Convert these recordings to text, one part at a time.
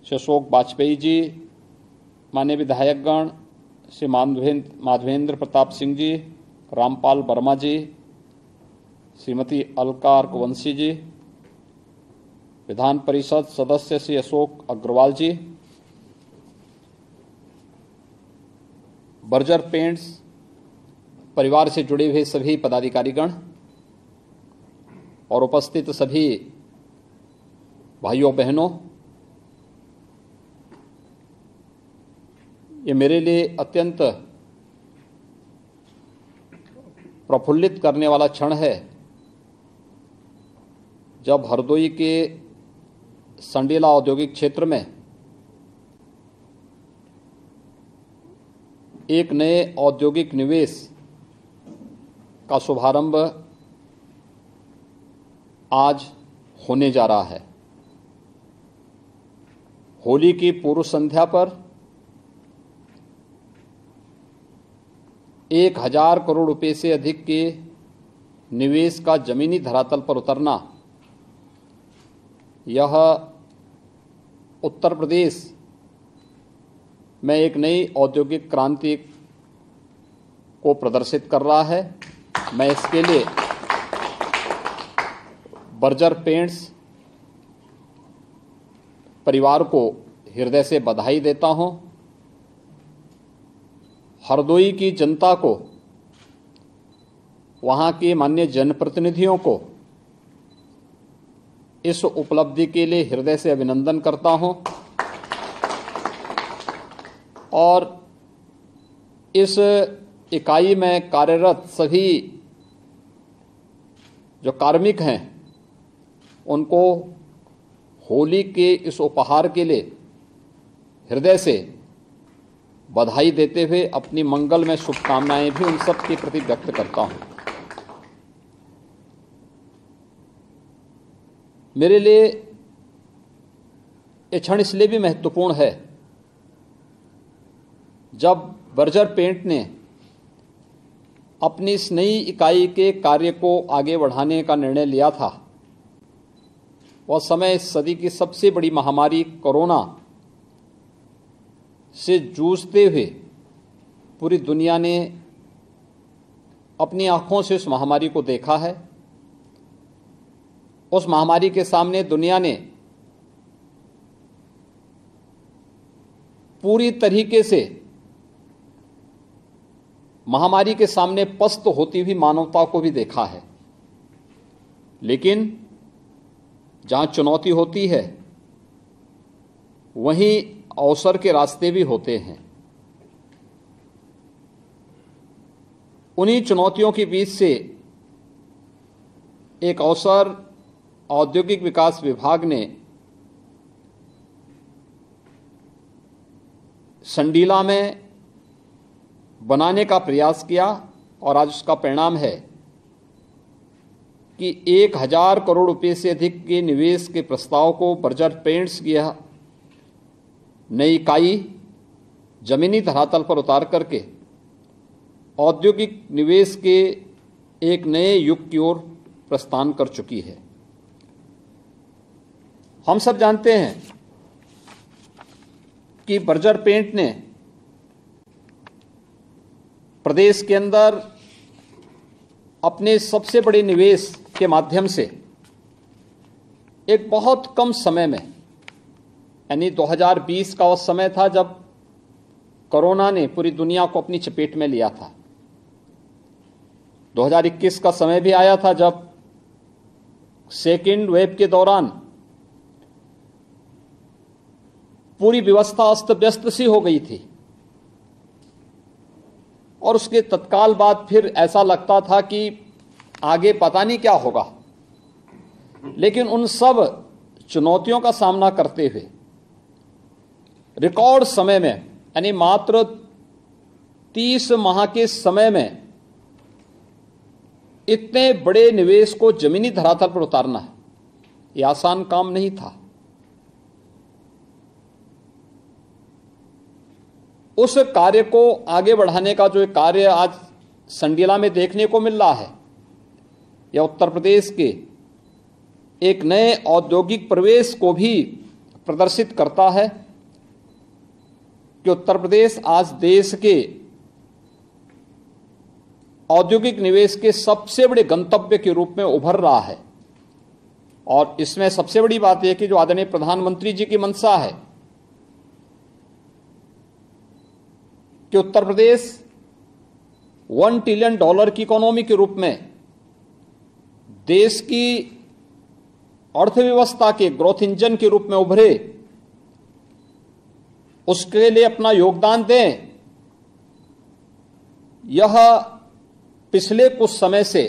श्री अशोक वाजपेयी जी, माननीय विधायकगण श्री माधवेंद्र प्रताप सिंह जी, रामपाल वर्मा जी, श्रीमती अलका अर्कवंशी जी, विधान परिषद सदस्य श्री अशोक अग्रवाल जी, बर्जर पेंट्स परिवार से जुड़े हुए सभी पदाधिकारीगण और उपस्थित सभी भाइयों बहनों, ये मेरे लिए अत्यंत प्रफुल्लित करने वाला क्षण है जब हरदोई के संडीला औद्योगिक क्षेत्र में एक नए औद्योगिक निवेश का शुभारंभ आज होने जा रहा है। होली की पूर्व संध्या पर 1000 करोड़ रुपए से अधिक के निवेश का जमीनी धरातल पर उतरना, यह उत्तर प्रदेश में एक नई औद्योगिक क्रांति को प्रदर्शित कर रहा है। मैं इसके लिए बर्जर पेंट्स परिवार को हृदय से बधाई देता हूं। हरदोई की जनता को, वहां के माननीय जनप्रतिनिधियों को इस उपलब्धि के लिए हृदय से अभिनंदन करता हूं और इस इकाई में कार्यरत सभी जो कार्मिक हैं उनको होली के इस उपहार के लिए हृदय से बधाई देते हुए अपनी मंगलमय शुभकामनाएं भी उन सब के प्रति व्यक्त करता हूं। मेरे लिए ये क्षण इसलिए भी महत्वपूर्ण है, जब बर्जर पेंट ने अपनी इस नई इकाई के कार्य को आगे बढ़ाने का निर्णय लिया था, वह समय इस सदी की सबसे बड़ी महामारी कोरोना से जूझते हुए पूरी दुनिया ने अपनी आंखों से उस महामारी को देखा है। उस महामारी के सामने दुनिया ने पूरी तरीके से महामारी के सामने पस्त होती हुई मानवता को भी देखा है। लेकिन जहां चुनौती होती है वहीं अवसर के रास्ते भी होते हैं। उन्हीं चुनौतियों के बीच से एक अवसर औद्योगिक विकास विभाग ने संडीला में बनाने का प्रयास किया और आज उसका परिणाम है कि 1000 करोड़ रुपए से अधिक के निवेश के प्रस्ताव को बर्जर पेंट्स की यह नई इकाई जमीनी धरातल पर उतार करके औद्योगिक निवेश के एक नए युग की ओर प्रस्थान कर चुकी है। हम सब जानते हैं कि बर्जर पेंट ने प्रदेश के अंदर अपने सबसे बड़े निवेश के माध्यम से एक बहुत कम समय में, यानी 2020 का वह समय था जब कोरोना ने पूरी दुनिया को अपनी चपेट में लिया था। 2021 का समय भी आया था जब सेकेंड वेव के दौरान पूरी व्यवस्था अस्त व्यस्त सी हो गई थी और उसके तत्काल बाद फिर ऐसा लगता था कि आगे पता नहीं क्या होगा। लेकिन उन सब चुनौतियों का सामना करते हुए रिकॉर्ड समय में, यानी मात्र 30 माह के समय में इतने बड़े निवेश को जमीनी धरातल पर उतारना है, यह आसान काम नहीं था। उस कार्य को आगे बढ़ाने का जो कार्य आज संडीला में देखने को मिल रहा है, यह उत्तर प्रदेश के एक नए औद्योगिक प्रवेश को भी प्रदर्शित करता है कि उत्तर प्रदेश आज देश के औद्योगिक निवेश के सबसे बड़े गंतव्य के रूप में उभर रहा है। और इसमें सबसे बड़ी बात यह कि जो आदरणीय प्रधानमंत्री जी की मंशा है कि उत्तर प्रदेश $1 ट्रिलियन की इकोनॉमी के रूप में देश की अर्थव्यवस्था के ग्रोथ इंजन के रूप में उभरे, उसके लिए अपना योगदान दें। यह पिछले कुछ समय से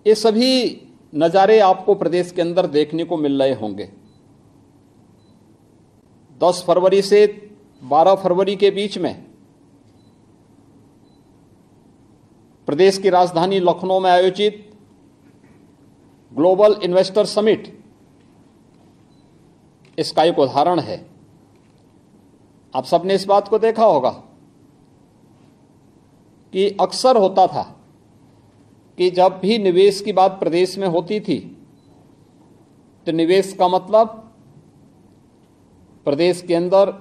ये सभी नज़ारे आपको प्रदेश के अंदर देखने को मिल रहे होंगे। 10 फरवरी से 12 फरवरी के बीच में प्रदेश की राजधानी लखनऊ में आयोजित ग्लोबल इन्वेस्टर समिट इसका एक उदाहरण है। आप सबने इस बात को देखा होगा कि अक्सर होता था कि जब भी निवेश की बात प्रदेश में होती थी तो निवेश का मतलब प्रदेश के अंदर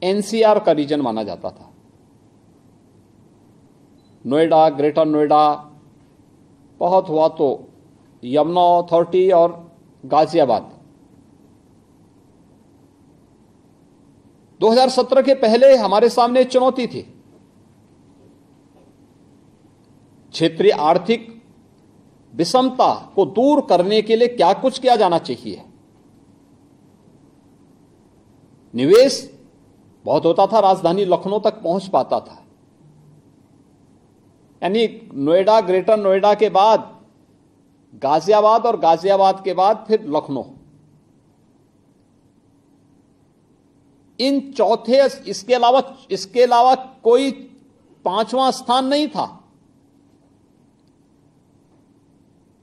एनसीआर का रीजन माना जाता था। नोएडा, ग्रेटर नोएडा, बहुत हुआ तो यमुना अथॉरिटी और गाजियाबाद। 2017 के पहले हमारे सामने चुनौती थी। क्षेत्रीय आर्थिक विषमता को दूर करने के लिए क्या कुछ किया जाना चाहिए। निवेश बहुत होता था, राजधानी लखनऊ तक पहुंच पाता था। यानी नोएडा, ग्रेटर नोएडा के बाद गाजियाबाद और गाजियाबाद के बाद फिर लखनऊ, इन चौथे, इसके अलावा कोई पांचवां स्थान नहीं था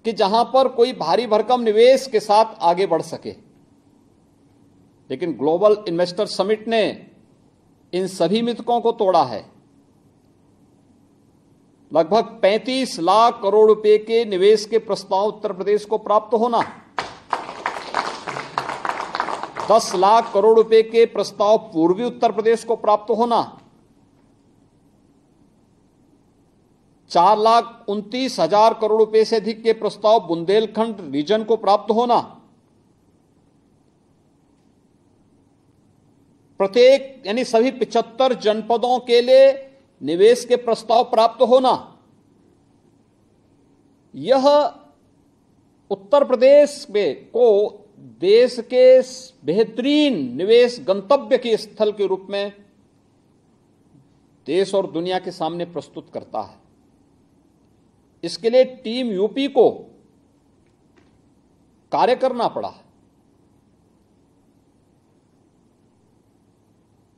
कि जहां पर कोई भारी भरकम निवेश के साथ आगे बढ़ सके। लेकिन ग्लोबल इन्वेस्टर समिट ने इन सभी मिथकों को तोड़ा है। लगभग 35 लाख करोड़ रुपए के निवेश के प्रस्ताव उत्तर प्रदेश को प्राप्त होना, 10 लाख करोड़ रुपए के प्रस्ताव पूर्वी उत्तर प्रदेश को प्राप्त होना, 4,29,000 करोड़ रुपए से अधिक के प्रस्ताव बुंदेलखंड रीजन को प्राप्त होना, प्रत्येक यानी सभी 75 जनपदों के लिए निवेश के प्रस्ताव प्राप्त होना, यह उत्तर प्रदेश में को देश के बेहतरीन निवेश गंतव्य के स्थल के रूप में देश और दुनिया के सामने प्रस्तुत करता है। इसके लिए टीम यूपी को कार्य करना पड़ा।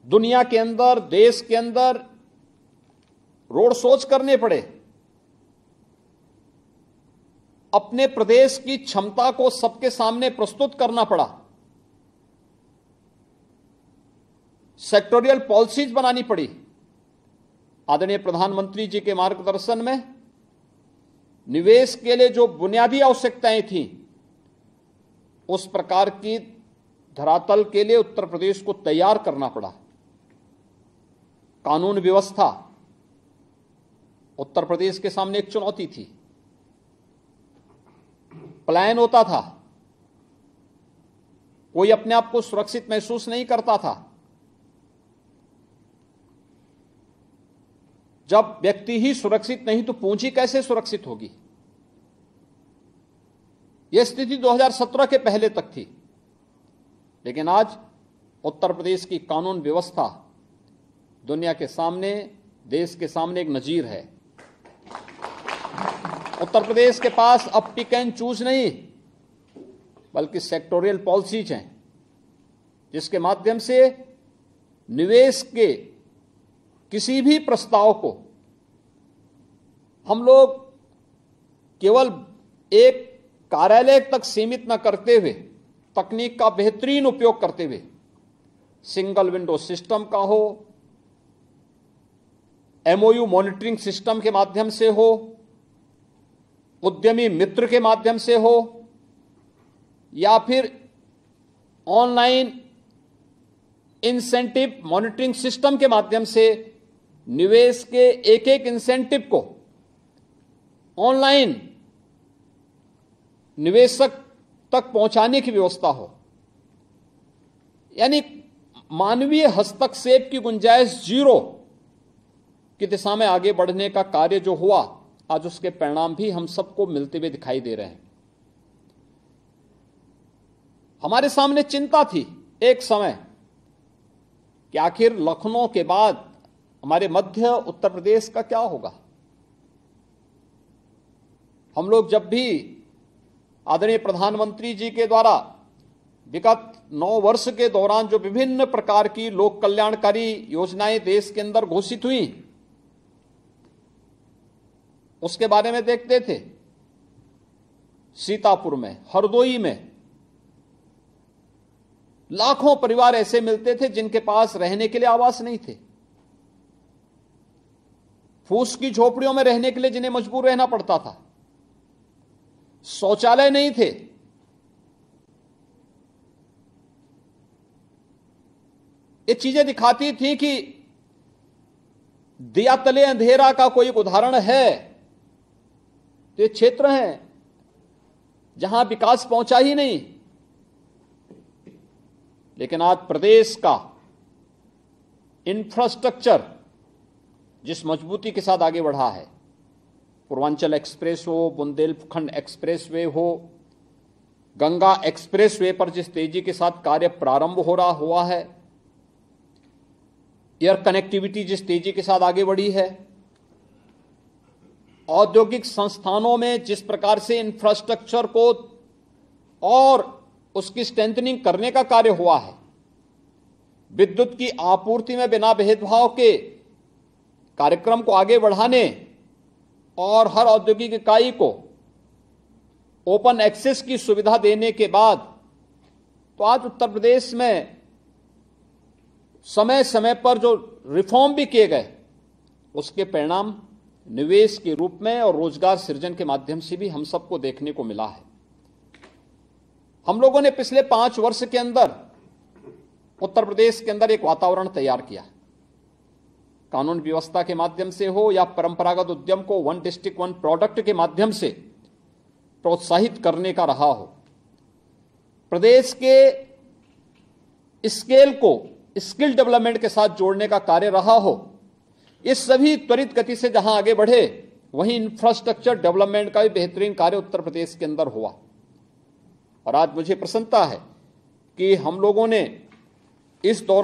दुनिया के अंदर, देश के अंदर रोड शोज करने पड़े। अपने प्रदेश की क्षमता को सबके सामने प्रस्तुत करना पड़ा। सेक्टोरियल पॉलिसीज बनानी पड़ी। आदरणीय प्रधानमंत्री जी के मार्गदर्शन में निवेश के लिए जो बुनियादी आवश्यकताएं थीं, उस प्रकार की धरातल के लिए उत्तर प्रदेश को तैयार करना पड़ा। कानून व्यवस्था उत्तर प्रदेश के सामने एक चुनौती थी। पलायन होता था, कोई अपने आप को सुरक्षित महसूस नहीं करता था। जब व्यक्ति ही सुरक्षित नहीं तो पूंजी कैसे सुरक्षित होगी। यह स्थिति 2017 के पहले तक थी। लेकिन आज उत्तर प्रदेश की कानून व्यवस्था दुनिया के सामने, देश के सामने एक नजीर है। उत्तर प्रदेश के पास अब पिक एंड चूज नहीं, बल्कि सेक्टोरियल पॉलिसीज हैं, जिसके माध्यम से निवेश के किसी भी प्रस्ताव को हम लोग केवल एक कार्यालय तक सीमित न करते हुए, तकनीक का बेहतरीन उपयोग करते हुए, सिंगल विंडो सिस्टम का हो, एमओयू मॉनिटरिंग सिस्टम के माध्यम से हो, उद्यमी मित्र के माध्यम से हो, या फिर ऑनलाइन इंसेंटिव मॉनिटरिंग सिस्टम के माध्यम से निवेश के एक एक इंसेंटिव को ऑनलाइन निवेशक तक पहुंचाने की व्यवस्था हो, यानी मानवीय हस्तक्षेप की गुंजाइश जीरो की दिशा में आगे बढ़ने का कार्य जो हुआ, आज उसके परिणाम भी हम सबको मिलते हुए दिखाई दे रहे हैं। हमारे सामने चिंता थी एक समय कि आखिर लखनऊ के बाद हमारे मध्य उत्तर प्रदेश का क्या होगा। हम लोग जब भी आदरणीय प्रधानमंत्री जी के द्वारा विगत 9 वर्ष के दौरान जो विभिन्न प्रकार की लोक कल्याणकारी योजनाएं देश के अंदर घोषित हुई, उसके बारे में देखते थे। सीतापुर में, हरदोई में लाखों परिवार ऐसे मिलते थे जिनके पास रहने के लिए आवास नहीं थे, फूस की झोपड़ियों में रहने के लिए जिन्हें मजबूर रहना पड़ता था, शौचालय नहीं थे। ये चीजें दिखाती थी कि दिया तले अंधेरा का कोई एक उदाहरण है तो ये क्षेत्र हैं जहां विकास पहुंचा ही नहीं। लेकिन आज प्रदेश का इंफ्रास्ट्रक्चर जिस मजबूती के साथ आगे बढ़ा है, पूर्वांचल एक्सप्रेस हो, बुंदेलखंड एक्सप्रेसवे हो, गंगा एक्सप्रेसवे पर जिस तेजी के साथ कार्य प्रारंभ हो रहा हुआ है, एयर कनेक्टिविटी जिस तेजी के साथ आगे बढ़ी है, औद्योगिक संस्थानों में जिस प्रकार से इंफ्रास्ट्रक्चर को और उसकी स्ट्रेंथनिंग करने का कार्य हुआ है, विद्युत की आपूर्ति में बिना भेदभाव के कार्यक्रम को आगे बढ़ाने और हर औद्योगिक इकाई को ओपन एक्सेस की सुविधा देने के बाद तो आज उत्तर प्रदेश में समय समय पर जो रिफॉर्म भी किए गए, उसके परिणाम निवेश के रूप में और रोजगार सृजन के माध्यम से भी हम सबको देखने को मिला है। हम लोगों ने पिछले 5 वर्ष के अंदर उत्तर प्रदेश के अंदर एक वातावरण तैयार किया, कानून व्यवस्था के माध्यम से हो या परंपरागत उद्यम को 1 डिस्ट्रिक्ट 1 प्रोडक्ट के माध्यम से प्रोत्साहित करने का रहा हो, प्रदेश के स्केल को स्किल डेवलपमेंट के साथ जोड़ने का कार्य रहा हो। इस सभी त्वरित गति से जहां आगे बढ़े, वहीं इंफ्रास्ट्रक्चर डेवलपमेंट का भी बेहतरीन कार्य उत्तर प्रदेश के अंदर हुआ। और आज मुझे प्रसन्नता है कि हम लोगों ने इस दौरान